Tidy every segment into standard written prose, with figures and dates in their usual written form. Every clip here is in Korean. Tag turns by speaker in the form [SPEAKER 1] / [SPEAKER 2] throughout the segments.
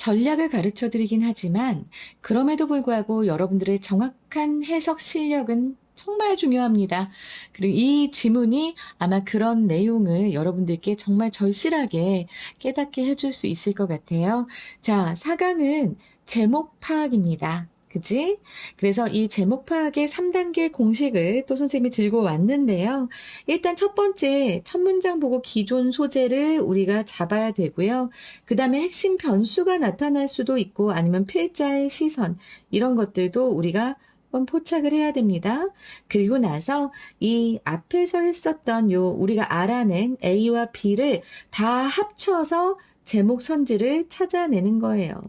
[SPEAKER 1] 전략을 가르쳐 드리긴 하지만 그럼에도 불구하고 여러분들의 정확한 해석 실력은 정말 중요합니다. 그리고 이 지문이 아마 그런 내용을 여러분들께 정말 절실하게 깨닫게 해줄 수 있을 것 같아요. 자, 4강은 제목 파악입니다. 그지? 그래서 이 제목 파악의 3단계 공식을 또 선생님이 들고 왔는데요. 일단 첫 번째, 첫 문장 보고 기존 소재를 우리가 잡아야 되고요. 그 다음에 핵심 변수가 나타날 수도 있고 아니면 필자의 시선, 이런 것들도 우리가 한번 포착을 해야 됩니다. 그리고 나서 이 앞에서 했었던 우리가 알아낸 A와 B를 다 합쳐서 제목 선지를 찾아내는 거예요.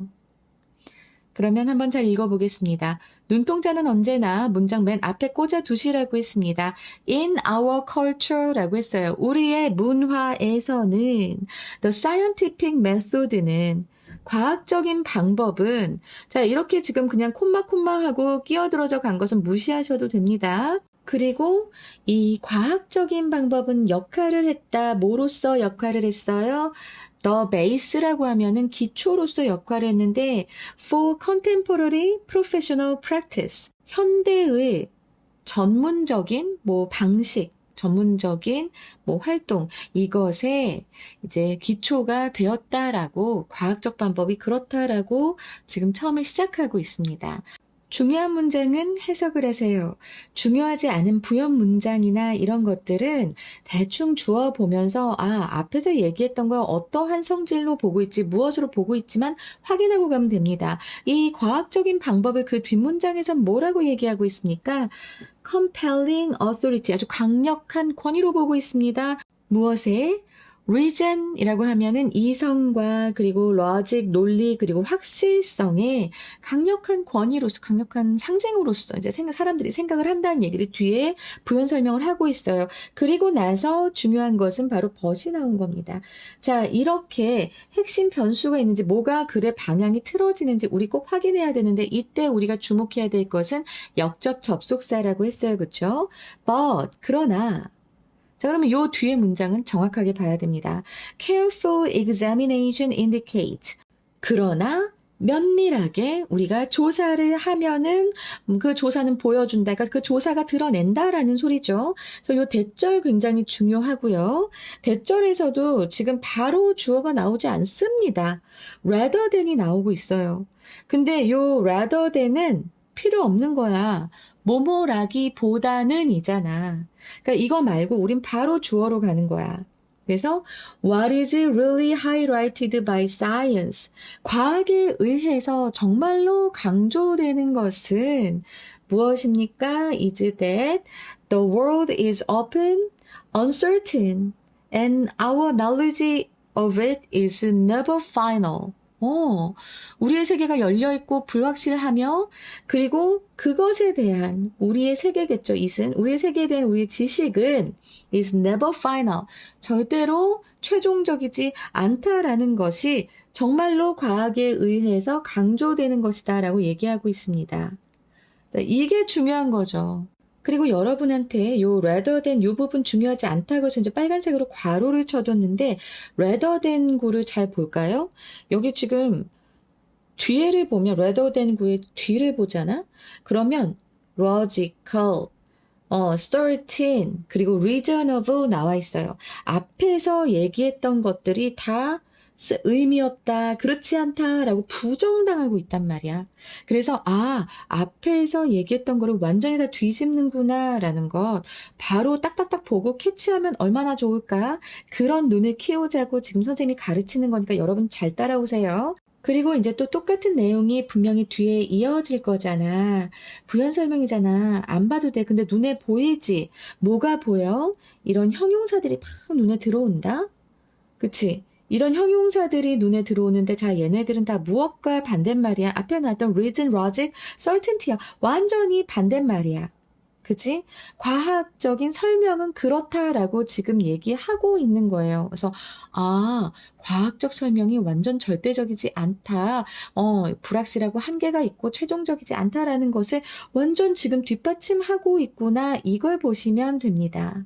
[SPEAKER 1] 그러면 한번 잘 읽어보겠습니다. 눈동자는 언제나 문장 맨 앞에 꽂아 두시라고 했습니다. In our culture라고 했어요. 우리의 문화에서는 the scientific method는 과학적인 방법은 자 이렇게 지금 그냥 콤마콤마하고 끼어들어져 간 것은 무시하셔도 됩니다. 그리고 이 과학적인 방법은 역할을 했다. 뭐로서 역할을 했어요? The base라고 하면은 기초로서 역할을 했는데 for contemporary professional practice 현대의 전문적인 방식 전문적인 활동 이것에 이제 기초가 되었다라고 과학적 방법이 그렇다라고 지금 처음에 시작하고 있습니다. 중요한 문장은 해석을 하세요. 중요하지 않은 부연 문장이나 이런 것들은 대충 주어 보면서 앞에서 얘기했던 걸 어떠한 성질로 보고 있지, 무엇으로 보고 있지만 확인하고 가면 됩니다. 이 과학적인 방법을 그 뒷문장에서 뭐라고 얘기하고 있습니까? compelling authority, 아주 강력한 권위로 보고 있습니다. 무엇에? reason이라고 하면은 이성과 그리고 logic, 논리 그리고 확실성의 강력한 권위로서 강력한 상징으로서 이제 사람들이 생각을 한다는 얘기를 뒤에 부연 설명을 하고 있어요. 그리고 나서 중요한 것은 바로 벗이 나온 겁니다. 자, 이렇게 핵심 변수가 있는지 뭐가 글의 방향이 틀어지는지 우리 꼭 확인해야 되는데 이때 우리가 주목해야 될 것은 역접 접속사라고 했어요. 그렇죠? but 그러나 자, 그러면 요 뒤에 문장은 정확하게 봐야 됩니다. Careful examination indicates. 그러나 면밀하게 우리가 조사를 하면은 그 조사는 보여준다. 그러니까 그 조사가 드러낸다라는 소리죠. 그래서 요 대절 굉장히 중요하고요. 대절에서도 지금 바로 주어가 나오지 않습니다. rather than이 나오고 있어요. 근데 요 rather than은 필요 없는 거야. 뭐뭐라기보다는 이잖아. 그러니까 이거 말고 우린 바로 주어로 가는 거야. 그래서 what is really highlighted by science? 과학에 의해서 정말로 강조되는 것은 무엇입니까? is that the world is open, uncertain, and our knowledge of it is never final. 우리의 세계가 열려있고 불확실하며 그리고 그것에 대한 우리의 세계겠죠. 우리의 세계에 대한 우리의 지식은 is never final. 절대로 최종적이지 않다라는 것이 정말로 과학에 의해서 강조되는 것이다 라고 얘기하고 있습니다. 자, 이게 중요한 거죠. 그리고 여러분한테 요 rather than 요 부분 중요하지 않다고 해서 이제 빨간색으로 괄호를 쳐뒀는데 rather than 구를 잘 볼까요? 여기 지금 뒤에를 보면 rather than 구의 뒤를 보잖아? 그러면 logical, certain, 그리고 reasonable 나와 있어요. 앞에서 얘기했던 것들이 다 의미 없다, 그렇지 않다 라고 부정당하고 있단 말이야. 그래서 앞에서 얘기했던 거를 완전히 다 뒤집는구나 라는 것 바로 딱딱딱 보고 캐치하면 얼마나 좋을까? 그런 눈을 키우자고 지금 선생님이 가르치는 거니까 여러분 잘 따라오세요. 그리고 이제 또 똑같은 내용이 분명히 뒤에 이어질 거잖아. 부연 설명이잖아. 안 봐도 돼. 근데 눈에 보이지? 뭐가 보여? 이런 형용사들이 막 눈에 들어온다? 그치? 이런 형용사들이 눈에 들어오는데 자 얘네들은 다 무엇과 반대말이야? 앞에 나왔던 reason, logic, certainty야. 완전히 반대말이야. 그치? 과학적인 설명은 그렇다라고 지금 얘기하고 있는 거예요. 그래서 과학적 설명이 완전 절대적이지 않다. 불확실하고 한계가 있고 최종적이지 않다라는 것을 완전 지금 뒷받침하고 있구나. 이걸 보시면 됩니다.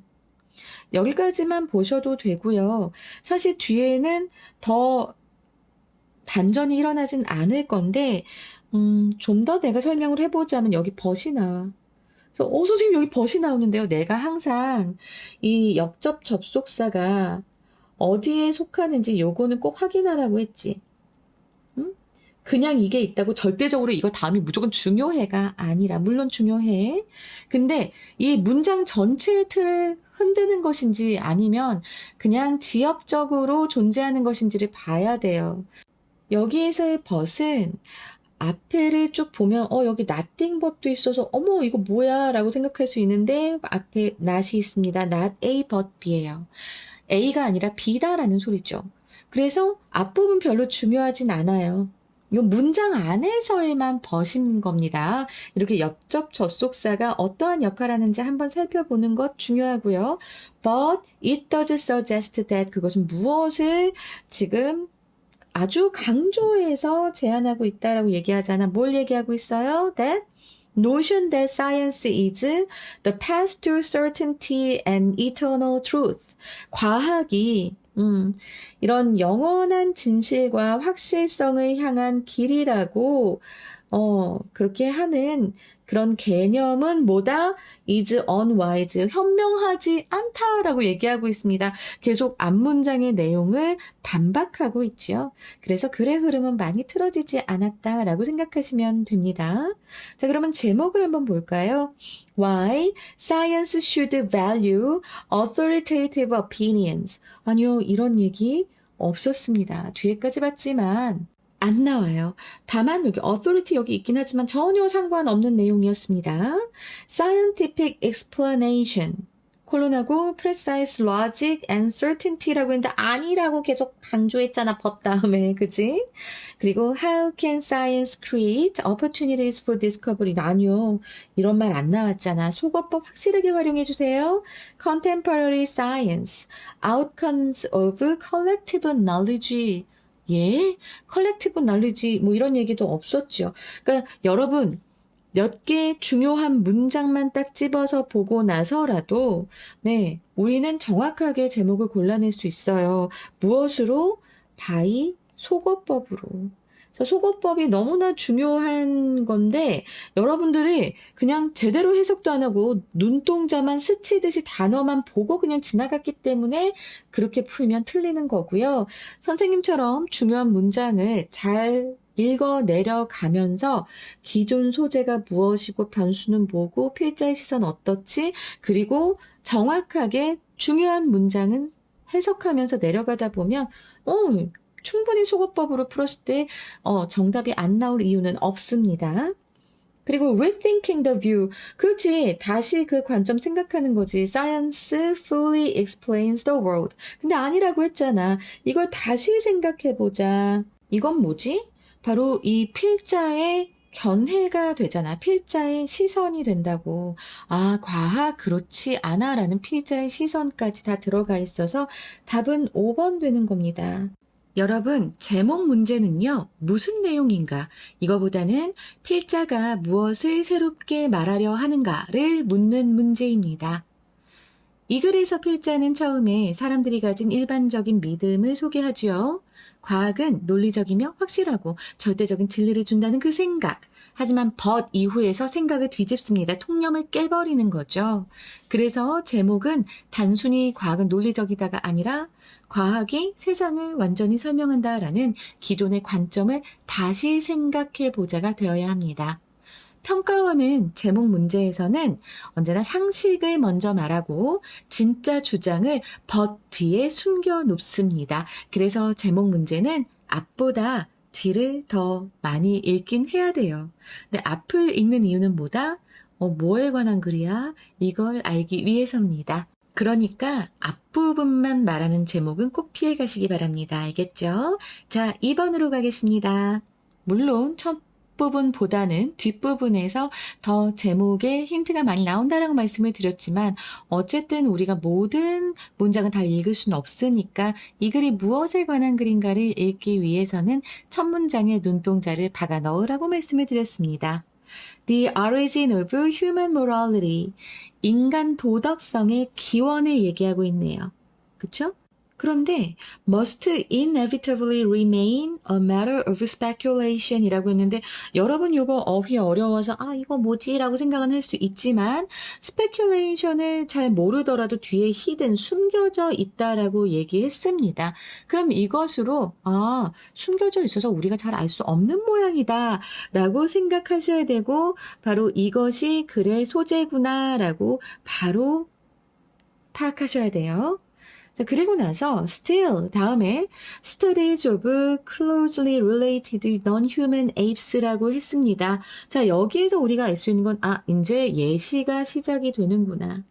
[SPEAKER 1] 여기까지만 보셔도 되고요. 사실 뒤에는 더 반전이 일어나진 않을 건데, 좀 더 내가 설명을 해보자면 여기 벗이 나와. 그래서, 선생님 여기 벗이 나오는데요. 내가 항상 이 역접 접속사가 어디에 속하는지 요거는 꼭 확인하라고 했지. 응? 그냥 이게 있다고 절대적으로 이거 다음이 무조건 중요해가 아니라, 물론 중요해. 근데 이 문장 전체의 틀을 흔드는 것인지 아니면 그냥 지엽적으로 존재하는 것인지를 봐야 돼요. 여기에서의 벗은 앞에를 쭉 보면 여기 nothing but도 있어서 어머 이거 뭐야 라고 생각할 수 있는데 앞에 not이 있습니다. not A but B예요. A가 아니라 B다라는 소리죠. 그래서 앞부분 별로 중요하진 않아요. 이 문장 안에서에만 벗인 겁니다. 이렇게 역접 접속사가 어떠한 역할을 하는지 한번 살펴보는 것 중요하고요. But it does suggest that 그것은 무엇을 지금 아주 강조해서 제안하고 있다라고 얘기하잖아. 뭘 얘기하고 있어요? That notion that science is the path to certainty and eternal truth. 과학이 이런 영원한 진실과 확실성을 향한 길이라고 그렇게 하는 그런 개념은 뭐다? is unwise, 현명하지 않다라고 얘기하고 있습니다. 계속 앞문장의 내용을 반박하고 있죠. 그래서 글의 흐름은 많이 틀어지지 않았다라고 생각하시면 됩니다. 자, 그러면 제목을 한번 볼까요? Why science should value authoritative opinions. 아니요, 이런 얘기 없었습니다. 뒤에까지 봤지만 안 나와요. 다만 여기 authority 여기 있긴 하지만 전혀 상관없는 내용이었습니다. Scientific explanation 콜론하고 precise logic and certainty라고 했는데 아니라고 계속 강조했잖아. 벗 다음에 그지? 그리고 how can science create opportunities for discovery? 아니요. 이런 말 안 나왔잖아. 속어법 확실하게 활용해 주세요. Contemporary science outcomes of collective knowledge. 예, 컬렉티브 날리지 뭐 이런 얘기도 없었죠. 그러니까 여러분 몇 개 중요한 문장만 딱 집어서 보고 나서라도 네, 우리는 정확하게 제목을 골라낼 수 있어요. 무엇으로? by 속어법으로. 그래서 속어법이 너무나 중요한 건데 여러분들이 그냥 제대로 해석도 안 하고 눈동자만 스치듯이 단어만 보고 그냥 지나갔기 때문에 그렇게 풀면 틀리는 거고요. 선생님처럼 중요한 문장을 잘 읽어 내려가면서 기존 소재가 무엇이고 변수는 뭐고 필자의 시선 어떻지 그리고 정확하게 중요한 문장은 해석하면서 내려가다 보면 충분히 속어법으로 풀었을 때 정답이 안 나올 이유는 없습니다. 그리고 rethinking the view. 그렇지. 다시 그 관점 생각하는 거지. Science fully explains the world. 근데 아니라고 했잖아. 이걸 다시 생각해보자. 이건 뭐지? 바로 이 필자의 견해가 되잖아. 필자의 시선이 된다고. 아, 과학 그렇지 않아 라는 필자의 시선까지 다 들어가 있어서 답은 5번 되는 겁니다. 여러분, 제목 문제는요, 무슨 내용인가? 이거보다는 필자가 무엇을 새롭게 말하려 하는가를 묻는 문제입니다. 이 글에서 필자는 처음에 사람들이 가진 일반적인 믿음을 소개하죠. 과학은 논리적이며 확실하고 절대적인 진리를 준다는 그 생각. 하지만 but 이후에서 생각을 뒤집습니다. 통념을 깨버리는 거죠. 그래서 제목은 단순히 과학은 논리적이다가 아니라 과학이 세상을 완전히 설명한다라는 기존의 관점을 다시 생각해 보자가 되어야 합니다. 평가원은 제목 문제에서는 언제나 상식을 먼저 말하고 진짜 주장을 but 뒤에 숨겨 놓습니다. 그래서 제목 문제는 앞보다 뒤를 더 많이 읽긴 해야 돼요. 근데 앞을 읽는 이유는 뭐다? 뭐에 관한 글이야? 이걸 알기 위해서입니다. 그러니까 앞부분만 말하는 제목은 꼭 피해 가시기 바랍니다. 알겠죠? 자, 2번으로 가겠습니다. 물론 첫 부분보다는 뒷부분에서 더 제목에 힌트가 많이 나온다라고 말씀을 드렸지만 어쨌든 우리가 모든 문장을 다 읽을 수는 없으니까 이 글이 무엇에 관한 글인가를 읽기 위해서는 첫 문장에 눈동자를 박아 넣으라고 말씀을 드렸습니다. The origin of human morality. 인간 도덕성의 기원을 얘기하고 있네요. 그쵸? 그런데 must inevitably remain a matter of speculation 이라고 했는데 여러분 요거 어휘 어려워서 이거 뭐지? 라고 생각은 할 수 있지만 speculation을 잘 모르더라도 뒤에 hidden 숨겨져 있다라고 얘기했습니다. 그럼 이것으로 숨겨져 있어서 우리가 잘 알 수 없는 모양이다 라고 생각하셔야 되고 바로 이것이 글의 소재구나 라고 바로 파악하셔야 돼요. 자, 그리고 나서 still 다음에 studies of closely related non-human apes라고 했습니다. 자, 여기에서 우리가 알 수 있는 건 이제 예시가 시작이 되는구나.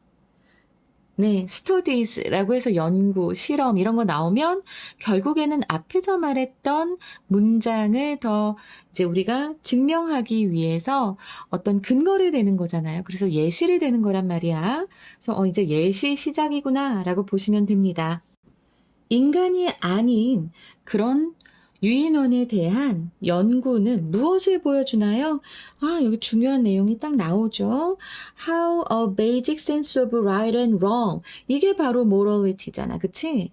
[SPEAKER 1] 네, studies라고 해서 연구, 실험 이런 거 나오면 결국에는 앞에서 말했던 문장을 더 이제 우리가 증명하기 위해서 어떤 근거를 대는 거잖아요. 그래서 예시를 대는 거란 말이야. 그래서 이제 예시 시작이구나라고 보시면 됩니다. 인간이 아닌 그런 유인원에 대한 연구는 무엇을 보여주나요? 여기 중요한 내용이 딱 나오죠. How a basic sense of right and wrong. 이게 바로 morality잖아. 그치?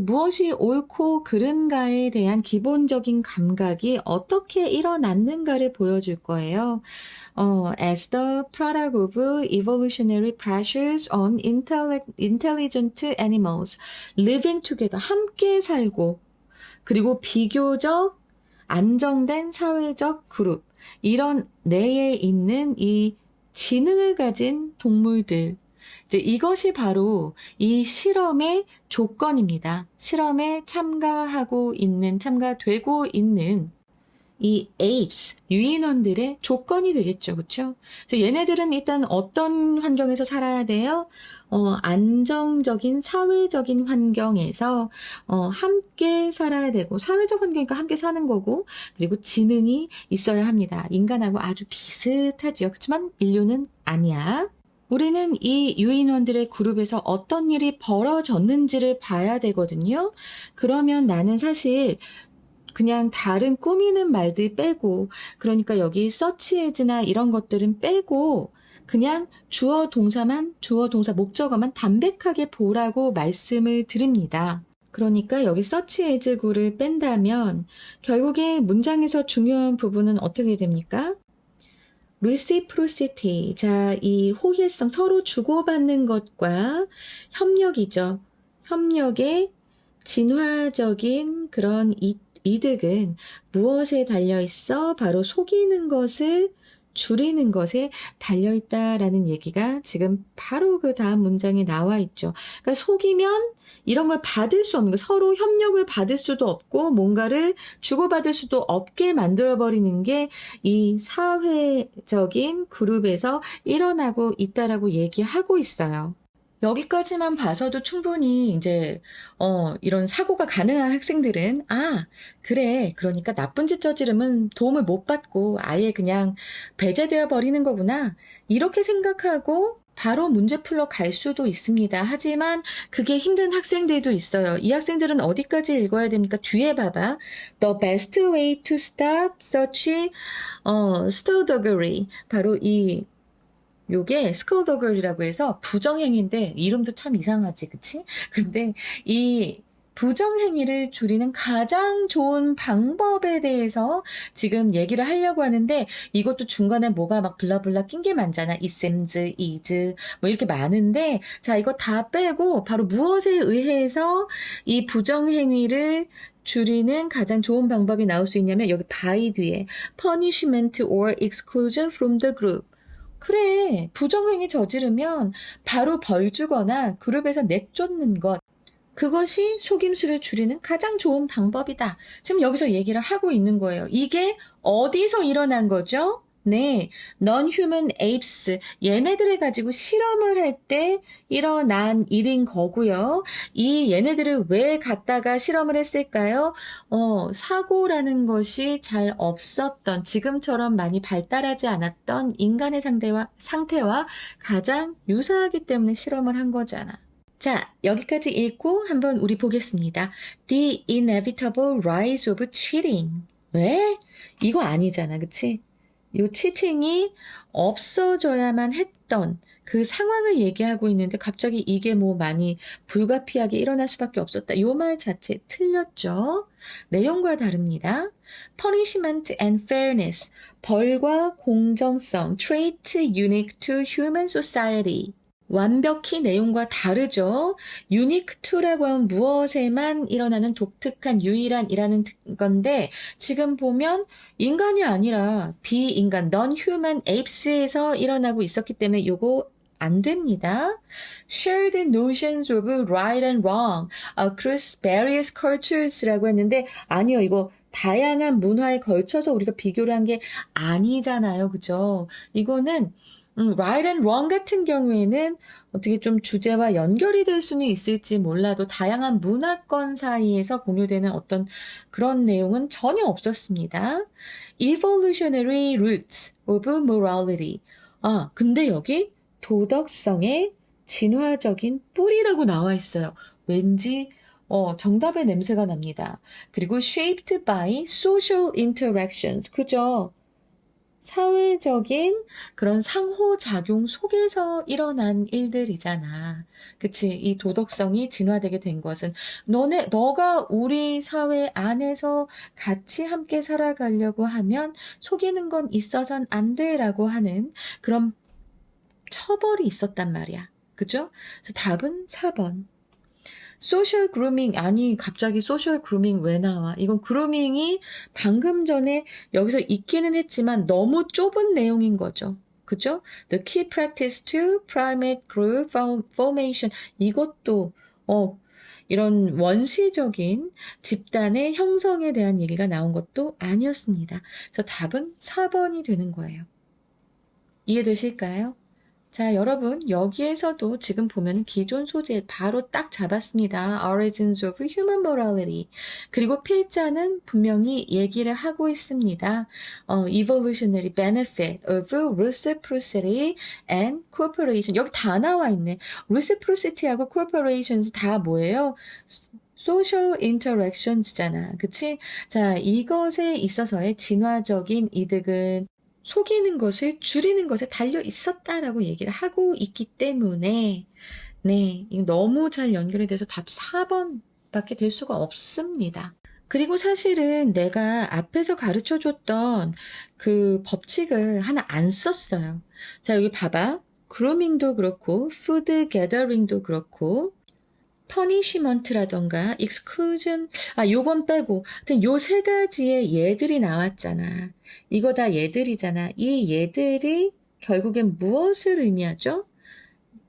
[SPEAKER 1] 무엇이 옳고 그른가에 대한 기본적인 감각이 어떻게 일어났는가를 보여줄 거예요. As the product of evolutionary pressures on intelligent animals living together. 함께 살고 그리고 비교적 안정된 사회적 그룹, 이런 내에 있는 이 지능을 가진 동물들, 이제 이것이 바로 이 실험의 조건입니다. 실험에 참가되고 있는 이 apes, 유인원들의 조건이 되겠죠. 그렇죠? 그래서 얘네들은 일단 어떤 환경에서 살아야 돼요? 안정적인 사회적인 환경에서 함께 살아야 되고, 사회적 환경이니까 함께 사는 거고, 그리고 지능이 있어야 합니다. 인간하고 아주 비슷하죠. 그렇지만 인류는 아니야. 우리는 이 유인원들의 그룹에서 어떤 일이 벌어졌는지를 봐야 되거든요. 그러면 나는 사실 그냥 다른 꾸미는 말들 빼고, 그러니까 여기 search as나 이런 것들은 빼고 그냥 주어 동사 목적어만 담백하게 보라고 말씀을 드립니다. 그러니까 여기 search as 구를 뺀다면 결국에 문장에서 중요한 부분은 어떻게 됩니까? reciprocity. 자, 이 호혜성, 서로 주고받는 것과 협력이죠. 협력의 진화적인 그런 이득은 무엇에 달려있어? 바로 속이는 것을 줄이는 것에 달려있다라는 얘기가 지금 바로 그 다음 문장에 나와 있죠. 그러니까 속이면 이런 걸 받을 수 없는 거, 서로 협력을 받을 수도 없고 뭔가를 주고받을 수도 없게 만들어버리는 게 이 사회적인 그룹에서 일어나고 있다라고 얘기하고 있어요. 여기까지만 봐서도 충분히 이제 이런 사고가 가능한 학생들은 그래, 그러니까 나쁜 짓 저지르면 도움을 못 받고 아예 그냥 배제되어 버리는 거구나, 이렇게 생각하고 바로 문제 풀러 갈 수도 있습니다. 하지만 그게 힘든 학생들도 있어요. 이 학생들은 어디까지 읽어야 됩니까? 뒤에 봐봐. The best way to stop such skullduggery. 바로 요게 스컬더글이라고 해서 부정행위인데 이름도 참 이상하지, 그치? 근데 이 부정행위를 줄이는 가장 좋은 방법에 대해서 지금 얘기를 하려고 하는데, 이것도 중간에 뭐가 막 블라블라 낀 게 많잖아. it seems, is 뭐 이렇게 많은데, 자, 이거 다 빼고 바로 무엇에 의해서 이 부정행위를 줄이는 가장 좋은 방법이 나올 수 있냐면 여기 by 뒤에 punishment or exclusion from the group. 그래, 부정행위 저지르면 바로 벌 주거나 그룹에서 내쫓는 것, 그것이 속임수를 줄이는 가장 좋은 방법이다. 지금 여기서 얘기를 하고 있는 거예요. 이게 어디서 일어난 거죠? 네, non-human apes, 얘네들을 가지고 실험을 할 때 일어난 일인 거고요. 이 얘네들을 왜 갖다가 실험을 했을까요? 사고라는 것이 잘 없었던, 지금처럼 많이 발달하지 않았던 인간의 상태와 가장 유사하기 때문에 실험을 한 거잖아. 자, 여기까지 읽고 한번 우리 보겠습니다. The inevitable rise of cheating. 왜? 이거 아니잖아, 그치? 이 치팅이 없어져야만 했던 그 상황을 얘기하고 있는데 갑자기 이게 뭐 많이 불가피하게 일어날 수밖에 없었다. 요 말 자체 틀렸죠. 내용과 다릅니다. Punishment and fairness, 벌과 공정성, trait unique to human society. 완벽히 내용과 다르죠. unique to라고 하면 무엇에만 일어나는 독특한 유일한이라는 건데 지금 보면 인간이 아니라 비인간 non-human apes에서 일어나고 있었기 때문에 요거 안 됩니다. Shared notions of right and wrong across various cultures라고 했는데 아니요. 이거 다양한 문화에 걸쳐서 우리가 비교를 한 게 아니잖아요. 그죠? 이거는 right and wrong 같은 경우에는 어떻게 좀 주제와 연결이 될 수는 있을지 몰라도 다양한 문화권 사이에서 공유되는 어떤 그런 내용은 전혀 없었습니다. Evolutionary roots of morality. 근데 여기 도덕성의 진화적인 뿌리라고 나와 있어요. 왠지 정답의 냄새가 납니다. 그리고 shaped by social interactions. 그죠? 사회적인 그런 상호작용 속에서 일어난 일들이잖아. 그치? 이 도덕성이 진화되게 된 것은 너가 우리 사회 안에서 같이 함께 살아가려고 하면 속이는 건 있어선 안 돼라고 하는 그런 처벌이 있었단 말이야. 그죠? 그래서 답은 4번. 소셜 그루밍, 아니 갑자기 소셜 그루밍 왜 나와? 이건 그루밍이 방금 전에 여기서 있기는 했지만 너무 좁은 내용인 거죠. 그죠? The key practice to primate group formation. 이것도 이런 원시적인 집단의 형성에 대한 얘기가 나온 것도 아니었습니다. 그래서 답은 4번이 되는 거예요. 이해되실까요? 자, 여러분, 여기에서도 지금 보면 기존 소재 바로 딱 잡았습니다. Origins of Human Morality. 그리고 필자는 분명히 얘기를 하고 있습니다. Evolutionary Benefit of Reciprocity and Cooperation. 여기 다 나와 있네. Reciprocity하고 Cooperations 다 뭐예요? Social Interactions잖아. 그치? 자, 이것에 있어서의 진화적인 이득은 속이는 것을 줄이는 것에 달려 있었다라고 얘기를 하고 있기 때문에 이거 너무 잘 연결이 돼서 답 4번밖에 될 수가 없습니다. 그리고 사실은 내가 앞에서 가르쳐줬던 그 법칙을 하나 안 썼어요. 자, 여기 봐봐. 그루밍도 그렇고 푸드 게더링도 그렇고 퍼니시먼트라던가 exclusion, 요건 빼고 하여튼 요 세 가지의 예들이 나왔잖아. 이거 다 예들이잖아. 이 예들이 결국엔 무엇을 의미하죠?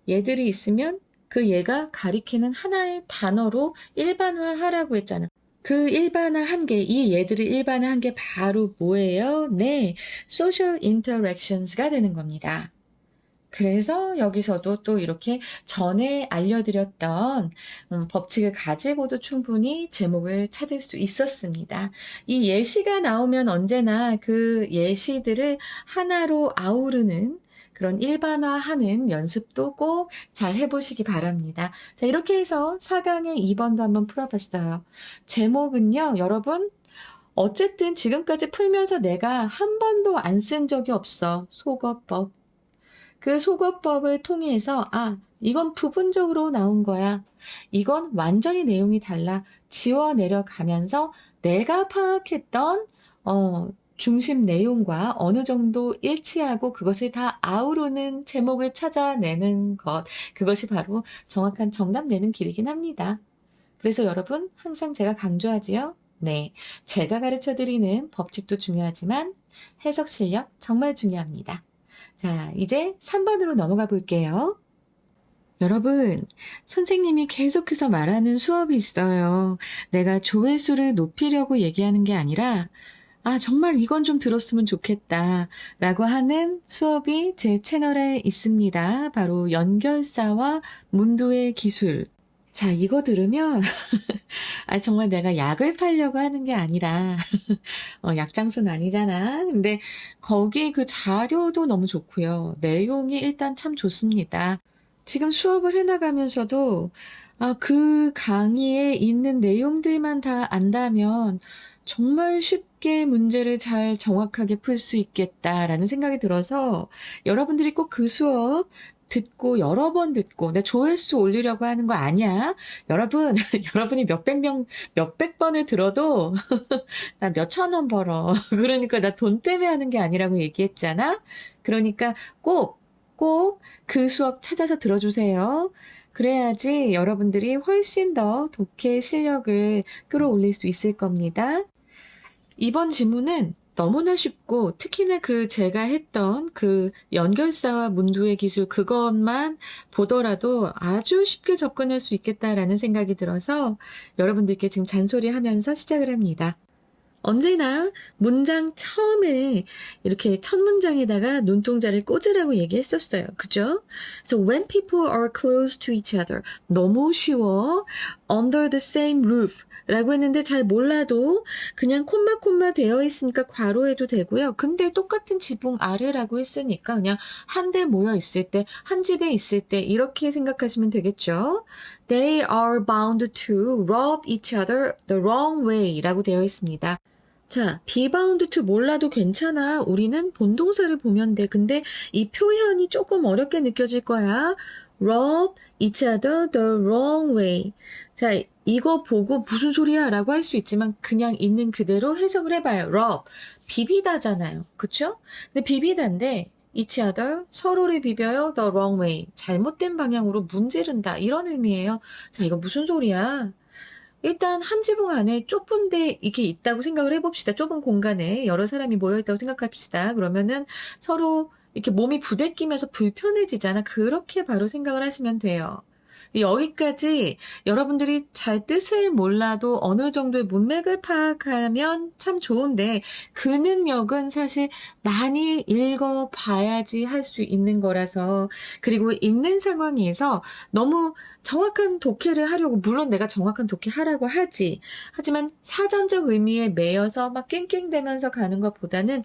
[SPEAKER 1] 예들이 있으면 그 예가 가리키는 하나의 단어로 일반화하라고 했잖아. 그 일반화한 게, 이 예들을 일반화한 게 바로 뭐예요? 네, social interactions가 되는 겁니다. 그래서 여기서도 또 이렇게 전에 알려드렸던 법칙을 가지고도 충분히 제목을 찾을 수 있었습니다. 이 예시가 나오면 언제나 그 예시들을 하나로 아우르는 그런 일반화하는 연습도 꼭 잘 해보시기 바랍니다. 자, 이렇게 해서 4강의 2번도 한번 풀어봤어요. 제목은요, 여러분, 어쨌든 지금까지 풀면서 내가 한 번도 안 쓴 적이 없어. 속어법. 그 속어법을 통해서 이건 부분적으로 나온 거야. 이건 완전히 내용이 달라. 지워내려가면서 내가 파악했던 중심 내용과 어느 정도 일치하고 그것을 다 아우르는 제목을 찾아내는 것. 그것이 바로 정확한 정답 내는 길이긴 합니다. 그래서 여러분 항상 제가 강조하지요. 네, 제가 가르쳐드리는 법칙도 중요하지만 해석 실력 정말 중요합니다. 자, 이제 3번으로 넘어가 볼게요. 여러분, 선생님이 계속해서 말하는 수업이 있어요. 내가 조회수를 높이려고 얘기하는 게 아니라 정말 이건 좀 들었으면 좋겠다 라고 하는 수업이 제 채널에 있습니다. 바로 연결사와 문도의 기술. 자, 이거 들으면 정말 내가 약을 팔려고 하는 게 아니라 약장수는 아니잖아. 근데 거기 그 자료도 너무 좋고요. 내용이 일단 참 좋습니다. 지금 수업을 해나가면서도 그 강의에 있는 내용들만 다 안다면 정말 쉽게 문제를 잘 정확하게 풀 수 있겠다라는 생각이 들어서 여러분들이 꼭 그 수업 듣고 여러 번 듣고 내 조회수 올리려고 하는 거 아니야. 여러분, 여러분이 몇백 번을 들어도 나 몇천 원 벌어. 그러니까 나 돈 때문에 하는 게 아니라고 얘기했잖아. 그러니까 꼭 그 수업 찾아서 들어주세요. 그래야지 여러분들이 훨씬 더 독해 실력을 끌어올릴 수 있을 겁니다. 이번 지문은 너무나 쉽고 특히나 제가 했던 연결사와 문두의 기술 그것만 보더라도 아주 쉽게 접근할 수 있겠다라는 생각이 들어서 여러분들께 지금 잔소리하면서 시작을 합니다. 언제나 문장 처음에 이렇게 첫 문장에다가 눈동자를 꽂으라고 얘기했었어요. 그죠? So when people are close to each other. 너무 쉬워. Under the same roof. 라고 했는데 잘 몰라도 그냥 콤마 되어 있으니까 괄호해도 되고요. 근데 똑같은 지붕 아래라고 했으니까 그냥 한데 모여 있을 때, 한 집에 있을 때 이렇게 생각하시면 되겠죠. They are bound to rub each other the wrong way 라고 되어 있습니다. 자, be bound to 몰라도 괜찮아. 우리는 본동사를 보면 돼. 근데 이 표현이 조금 어렵게 느껴질 거야. rub each other the wrong way. 자, 이거 보고 무슨 소리야 라고 할 수 있지만 그냥 있는 그대로 해석을 해봐요. rub, 비비다잖아요. 그쵸? 근데 비비다인데 each other, 서로를 비벼요. the wrong way, 잘못된 방향으로 문지른다. 이런 의미예요. 자, 이거 무슨 소리야? 일단 한 지붕 안에 좁은데 이게 있다고 생각을 해봅시다. 좁은 공간에 여러 사람이 모여있다고 생각합시다. 그러면은 서로 이렇게 몸이 부대끼면서 불편해지잖아. 그렇게 바로 생각을 하시면 돼요. 여기까지 여러분들이 잘 뜻을 몰라도 어느 정도의 문맥을 파악하면 참 좋은데 그 능력은 사실 많이 읽어봐야지 할 수 있는 거라서 그리고 읽는 상황에서 너무 정확한 독해를 하려고 물론 내가 정확한 독해 하라고 하지만 사전적 의미에 매여서 막 깽깽대면서 가는 것보다는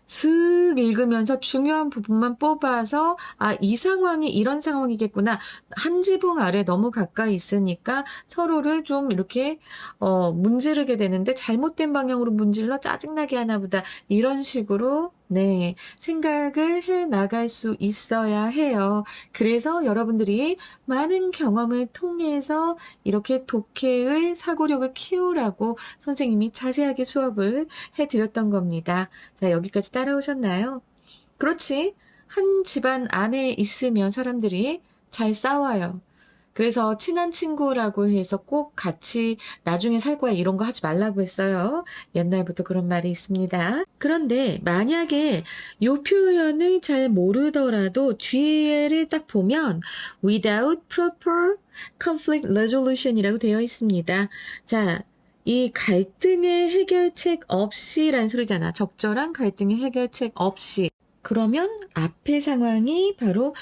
[SPEAKER 1] 슥 읽으면서 중요한 부분만 뽑아서 이 상황이 이런 상황이겠구나. 한 지붕 아래 너무 가까이 있으니까 서로를 좀 이렇게 문지르게 되는데 잘못된 방향으로 문질러 짜증나게 하나 보다. 이런 식으로 네, 생각을 해 나갈 수 있어야 해요. 그래서 여러분들이 많은 경험을 통해서 이렇게 독해의 사고력을 키우라고 선생님이 자세하게 수업을 해드렸던 겁니다. 자, 여기까지 따라오셨나요? 그렇지. 한 집안 안에 있으면 사람들이 잘 싸워요. 그래서 친한 친구라고 해서 꼭 같이 나중에 살 거야 이런 거 하지 말라고 했어요. 옛날부터 그런 말이 있습니다. 그런데 만약에 이 표현을 잘 모르더라도 뒤에를 딱 보면 without proper conflict resolution이라고 되어 있습니다. 자, 이 갈등의 해결책 없이라는 소리잖아. 적절한 갈등의 해결책 없이. 그러면 앞의 상황이 바로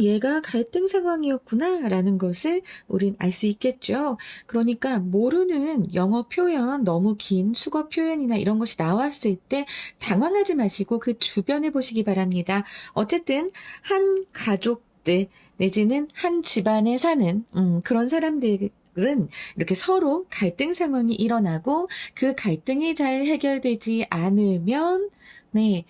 [SPEAKER 1] 얘가 갈등 상황이었구나 라는 것을 우린 알 수 있겠죠. 그러니까 모르는 영어 표현, 너무 긴 수거 표현이나 이런 것이 나왔을 때 당황하지 마시고 그 주변에 보시기 바랍니다. 어쨌든 한 가족들 내지는 한 집안에 사는 그런 사람들 은 이렇게 서로 갈등 상황이 일어나고 그 갈등이 잘 해결되지 않으면 네,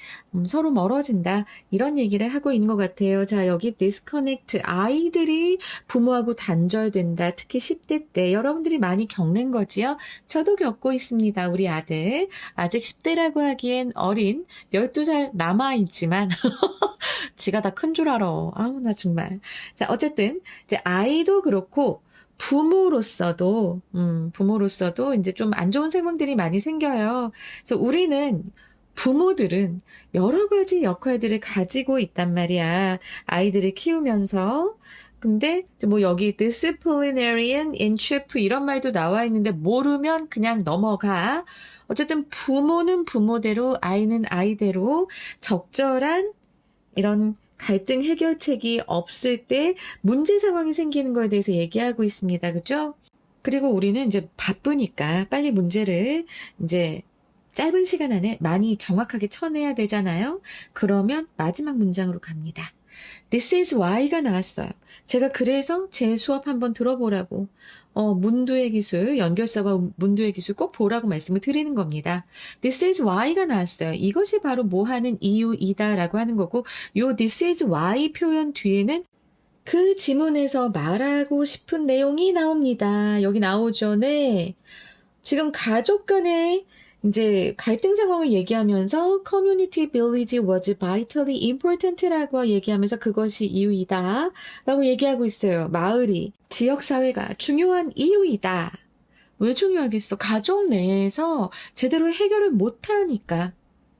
[SPEAKER 1] 서로 멀어진다. 이런 얘기를 하고 있는 것 같아요. 자, 여기 disconnect. 아이들이 부모하고 단절된다. 특히 10대 때 여러분들이 많이 겪는 거지요. 저도 겪고 있습니다. 우리 아들. 아직 10대라고 하기엔 어린 12살 남아있지만 지가 다 큰 줄 알아. 아우, 나 정말. 자, 어쨌든 이제 아이도 그렇고 부모로서도 이제 좀 안 좋은 상황들이 많이 생겨요. 그래서 부모들은 여러 가지 역할들을 가지고 있단 말이야. 아이들을 키우면서. 근데 뭐 여기 disciplinarian in chief 이런 말도 나와 있는데 모르면 그냥 넘어가. 어쨌든 부모는 부모대로 아이는 아이대로 적절한 이런 갈등 해결책이 없을 때 문제 상황이 생기는 거에 대해서 얘기하고 있습니다. 그죠? 그리고 우리는 이제 바쁘니까 빨리 문제를 이제 짧은 시간 안에 많이 정확하게 쳐내야 되잖아요. 그러면 마지막 문장으로 갑니다. This is why가 나왔어요. 제가 그래서 제 수업 한번 들어보라고 문두의 기술, 연결사와 문두의 기술 꼭 보라고 말씀을 드리는 겁니다. This is why가 나왔어요. 이것이 바로 뭐 하는 이유이다 라고 하는 거고 요 this is why 표현 뒤에는 그 지문에서 말하고 싶은 내용이 나옵니다. 여기 나오죠. 네. 지금 가족 간의 이제 갈등 상황을 얘기하면서 community village was vitally important라고 얘기하면서 그것이 이유이다 라고 얘기하고 있어요. 마을이 지역사회가 중요한 이유이다. 왜 중요하겠어? 가족 내에서 제대로 해결을 못하니까.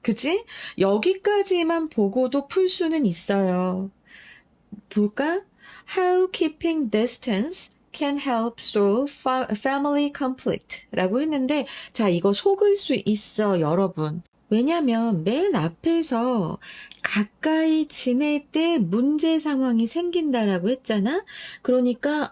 [SPEAKER 1] 그치? 여기까지만 보고도 풀 수는 있어요. 볼까? How keeping distance can help solve family conflict 라고 했는데, 자, 이거 속을 수 있어, 여러분. 왜냐면 맨 앞에서 가까이 지낼 때 문제 상황이 생긴다라고 했잖아? 그러니까,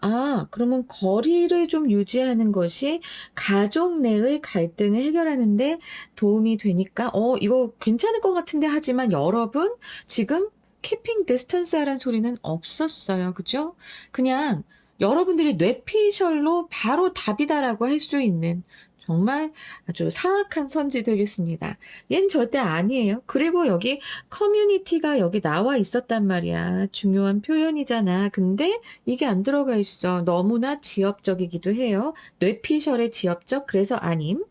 [SPEAKER 1] 그러면 거리를 좀 유지하는 것이 가족 내의 갈등을 해결하는데 도움이 되니까, 이거 괜찮을 것 같은데 하지만 여러분, 지금 keeping distance 하라는 소리는 없었어요. 그죠? 그냥 여러분들이 뇌피셜로 바로 답이다라고 할 수 있는 정말 아주 사악한 선지 되겠습니다. 얘는 절대 아니에요. 그리고 여기 커뮤니티가 여기 나와 있었단 말이야. 중요한 표현이잖아. 근데 이게 안 들어가 있어. 너무나 지엽적이기도 해요. 뇌피셜의 지엽적, 그래서 아님.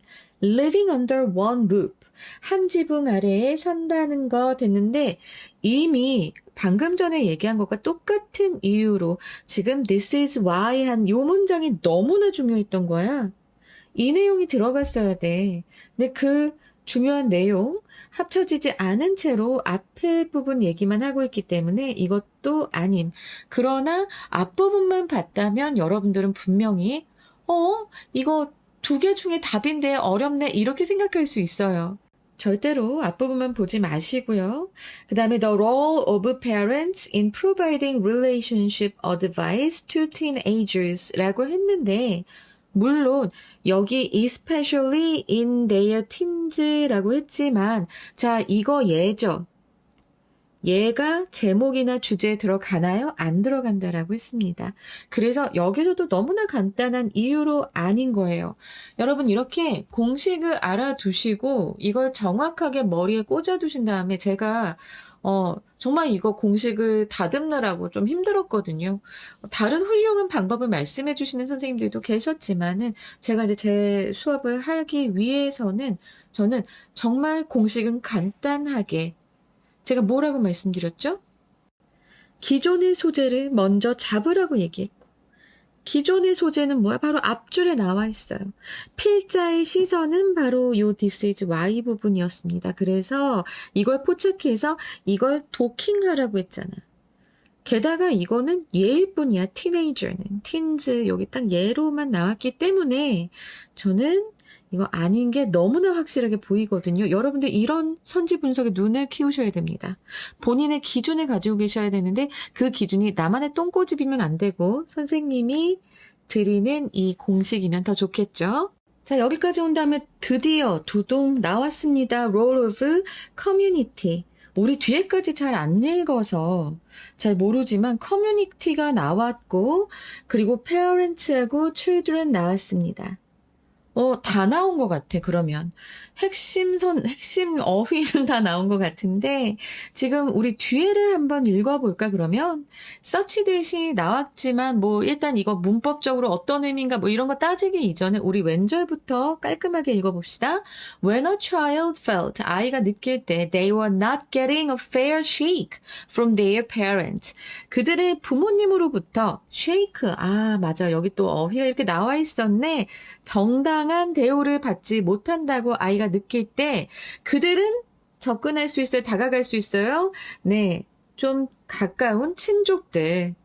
[SPEAKER 1] living under one roof. 한 지붕 아래에 산다는 거 됐는데 이미 방금 전에 얘기한 것과 똑같은 이유로 지금 this is why 한 요 문장이 너무나 중요했던 거야. 이 내용이 들어갔어야 돼. 근데 그 중요한 내용 합쳐지지 않은 채로 앞에 부분 얘기만 하고 있기 때문에 이것도 아님. 그러나 앞부분만 봤다면 여러분들은 분명히 이거 두 개 중에 답인데 어렵네 이렇게 생각할 수 있어요. 절대로 앞부분만 보지 마시고요. 그 다음에 the role of parents in providing relationship advice to teenagers 라고 했는데 물론 여기 especially in their teens라고 했지만 자 이거 얘죠. 얘가 제목이나 주제에 들어가나요? 안 들어간다라고 했습니다. 그래서 여기서도 너무나 간단한 이유로 아닌 거예요. 여러분 이렇게 공식을 알아두시고 이걸 정확하게 머리에 꽂아두신 다음에 제가 정말 이거 공식을 다듬느라고 좀 힘들었거든요. 다른 훌륭한 방법을 말씀해 주시는 선생님들도 계셨지만은 제가 이제 제 수업을 하기 위해서는 저는 정말 공식은 간단하게 제가 뭐라고 말씀드렸죠? 기존의 소재를 먼저 잡으라고 얘기했고 기존의 소재는 뭐야? 바로 앞줄에 나와 있어요. 필자의 시선은 바로 요 this is why 부분이었습니다. 그래서 이걸 포착해서 이걸 도킹하라고 했잖아. 게다가 이거는 얘일 뿐이야. 티네이저는. 틴즈 여기 딱 얘로만 나왔기 때문에 저는 이거 아닌 게 너무나 확실하게 보이거든요. 여러분들 이런 선지 분석에 눈을 키우셔야 됩니다. 본인의 기준을 가지고 계셔야 되는데 그 기준이 나만의 똥꼬집이면 안 되고 선생님이 드리는 이 공식이면 더 좋겠죠. 자, 여기까지 온 다음에 드디어 두둥 나왔습니다. Role of Community. 우리 뒤에까지 잘 안 읽어서 잘 모르지만 커뮤니티가 나왔고 그리고 parents하고 children 나왔습니다. 다 나온 것 같아, 그러면. 핵심 어휘는 다 나온 것 같은데, 지금 우리 뒤에를 한번 읽어볼까, 그러면? 서치 대신이 나왔지만, 일단 이거 문법적으로 어떤 의미인가, 이런 거 따지기 이전에 우리 왼절부터 깔끔하게 읽어봅시다. When a child felt, 아이가 느낄 때, they were not getting a fair shake from their parents. 그들의 부모님으로부터, shake, 맞아. 여기 또 어휘가 이렇게 나와 있었네. 정당한 대우를 받지 못한다고 아이가 느낄 때 그들은 접근할 수 있어요? 다가갈 수 있어요? 네, 좀 가까운 친족들.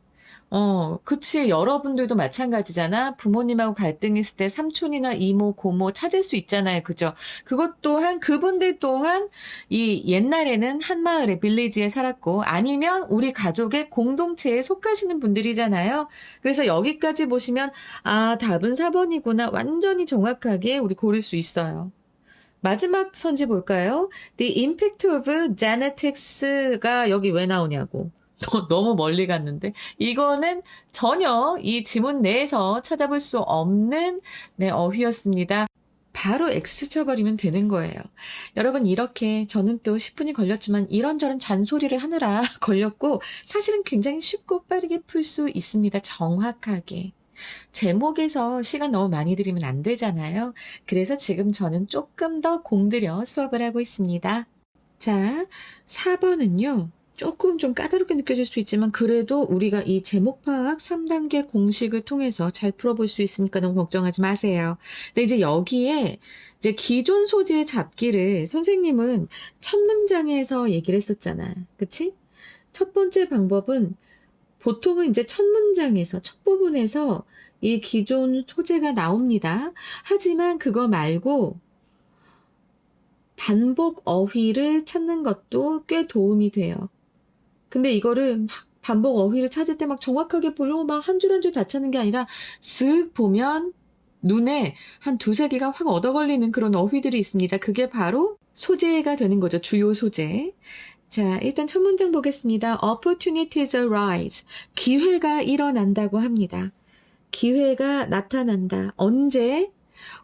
[SPEAKER 1] 그치. 여러분들도 마찬가지잖아. 부모님하고 갈등이 있을 때 삼촌이나 이모, 고모 찾을 수 있잖아요. 그죠? 그것 또한, 그분들 또한 이 옛날에는 한 마을에, 빌리지에 살았고, 아니면 우리 가족의 공동체에 속하시는 분들이잖아요. 그래서 여기까지 보시면, 답은 4번이구나. 완전히 정확하게 우리 고를 수 있어요. 마지막 선지 볼까요? The impact of genetics가 여기 왜 나오냐고. 너무 멀리 갔는데 이거는 전혀 이 지문 내에서 찾아볼 수 없는 어휘였습니다. 바로 X 쳐버리면 되는 거예요. 여러분 이렇게 저는 또 10분이 걸렸지만 이런저런 잔소리를 하느라 걸렸고 사실은 굉장히 쉽고 빠르게 풀 수 있습니다. 정확하게. 제목에서 시간 너무 많이 들이면 안 되잖아요. 그래서 지금 저는 조금 더 공들여 수업을 하고 있습니다. 자, 4번은요. 조금 좀 까다롭게 느껴질 수 있지만 그래도 우리가 이 제목 파악 3단계 공식을 통해서 잘 풀어볼 수 있으니까 너무 걱정하지 마세요. 근데 이제 여기에 이제 기존 소지의 잡기를 선생님은 첫 문장에서 얘기를 했었잖아. 그치? 첫 번째 방법은 보통은 이제 첫 문장에서, 첫 부분에서 이 기존 소재가 나옵니다. 하지만 그거 말고 반복 어휘를 찾는 것도 꽤 도움이 돼요. 근데 이거를 막 반복 어휘를 찾을 때 막 정확하게 보려고 막 한 줄 한 줄 다 찾는 게 아니라 쓱 보면 눈에 한 두세 개가 확 얻어걸리는 그런 어휘들이 있습니다. 그게 바로 소재가 되는 거죠. 주요 소재. 자, 일단 첫 문장 보겠습니다. Opportunities arise. 기회가 일어난다고 합니다. 기회가 나타난다. 언제?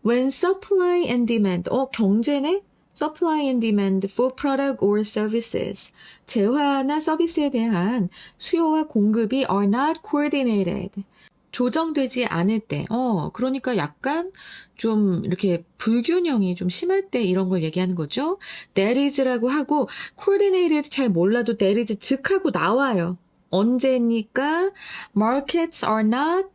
[SPEAKER 1] When supply and demand. 경제네? Supply and demand for product or services. 재화나 서비스에 대한 수요와 공급이 are not coordinated. 조정되지 않을 때, 그러니까 약간 좀 이렇게 불균형이 좀 심할 때 이런 걸 얘기하는 거죠. That is라고 하고, coordinated 잘 몰라도 that is 즉 하고 나와요. 언제니까 markets are not